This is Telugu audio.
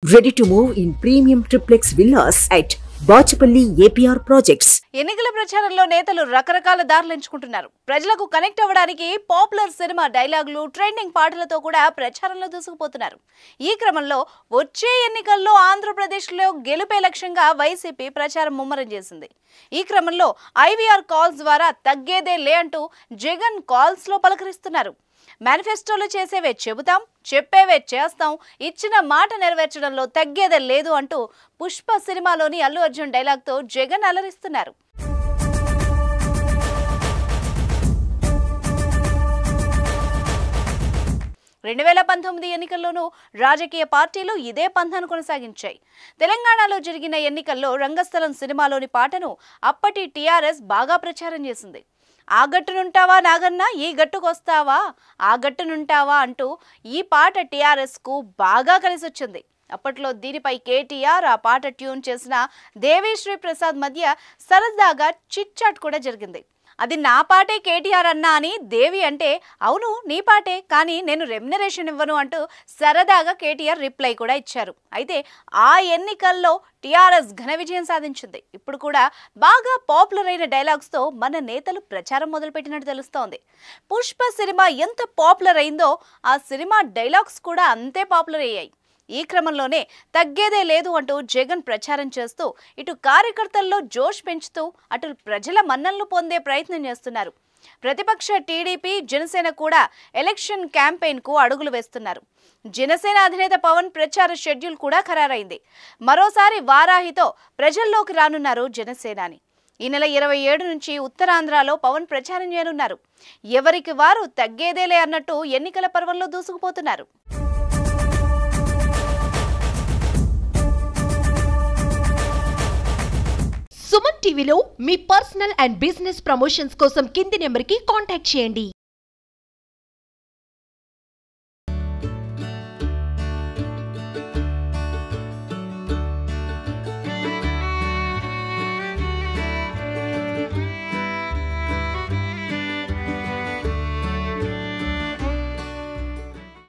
Ready to move in premium triplex villas at Bachapalli APR projects. ఎన్నికల ప్రచారంలో నేతలు రకరకాల దారులు ఎంచుకుంటున్నారు. ప్రజలకు కనెక్ట్ అవ్వడానికి పాపులర్ సినిమా డైలాగులు, ట్రెండింగ్ పాటలతో కూడా ప్రచారంలో దూసుకుపోతున్నారు. ఈ క్రమంలో వచ్చే ఎన్నికల్లో ఆంధ్రప్రదేశ్లో గెలుపే లక్ష్యంగా వైసీపీ ప్రచారం ముమ్మరం చేసింది. ఈ క్రమంలో ఐవీఆర్ కాల్స్ ద్వారా తగ్గేదే లే అంటూ జగన్ కాల్స్ లో పలకరిస్తున్నారు. మేనిఫెస్టోలో చేసేవే చెబుతాం, చెప్పేవే చేస్తాం, ఇచ్చిన మాట నెరవేర్చడంలో తగ్గేదే లేదు అంటూ పుష్ప సినిమాలోని అల్లు అర్జున్ డైలాగ్తో జగన్ అలరిస్తున్నారు. రెండు 2019 ఎన్నికల్లోనూ రాజకీయ పార్టీలు ఇదే పంథాను కొనసాగించాయి. తెలంగాణలో జరిగిన ఎన్నికల్లో రంగస్థలం సినిమాలోని పాటను అప్పటి టీఆర్ఎస్ బాగా ప్రచారం చేసింది. ఆ గట్టునుంటావా నాగన్న, ఈ గట్టుకొస్తావా, ఆ గట్టునుంటావా అంటూ ఈ పాట టీఆర్ఎస్కు బాగా కలిసొచ్చింది. అప్పట్లో దీనిపై కేటీఆర్ ఆ పాట ట్యూన్ చేసిన దేవిశ్రీ ప్రసాద్ మధ్య సరదాగా చిట్ చాట్ కూడా జరిగింది. అది నా పాటే కేటీఆర్ అన్నా అని దేవి అంటే, అవును నీ పాటే, కానీ నేను రెమ్యునరేషన్ ఇవ్వను అంటూ సరదాగా కేటీఆర్ రిప్లై కూడా ఇచ్చారు. అయితే ఆ ఎన్నికల్లో టీఆర్ఎస్ ఘన విజయం సాధించింది. ఇప్పుడు కూడా బాగా పాపులర్ అయిన డైలాగ్స్తో మన నేతలు ప్రచారం మొదలుపెట్టినట్టు తెలుస్తోంది. పుష్ప సినిమా ఎంత పాపులర్ అయిందో ఆ సినిమా డైలాగ్స్ కూడా అంతే పాపులర్ అయ్యాయి. ఈ క్రమంలోనే తగ్గేదే లేదు అంటూ జగన్ ప్రచారం చేస్తూ ఇటు కార్యకర్తల్లో జోష్ పెంచుతూ అటు ప్రజల మన్ననలు పొందే ప్రయత్నం చేస్తున్నారు. ప్రతిపక్ష టీడీపీ, జనసేన కూడా ఎలక్షన్ క్యాంపెయిన్కు అడుగులు వేస్తున్నారు. జనసేన అధినేత పవన్ ప్రచార షెడ్యూల్ కూడా ఖరారైంది. మరోసారి వారాహితో ప్రజల్లోకి రానున్నారు జనసేనాని. ఈ నెల 27 నుంచి ఉత్తరాంధ్రలో పవన్ ప్రచారం చేయనున్నారు. ఎవరికి వారు తగ్గేదేలే అన్నట్టు ఎన్నికల పర్వంలో దూసుకుపోతున్నారు. సుమన్ టీవీలో మీ పర్సనల్ అండ్ బిజినెస్ ప్రమోషన్స్ కోసం కింది నెంబర్కి కాంటాక్ట్ చేయండి.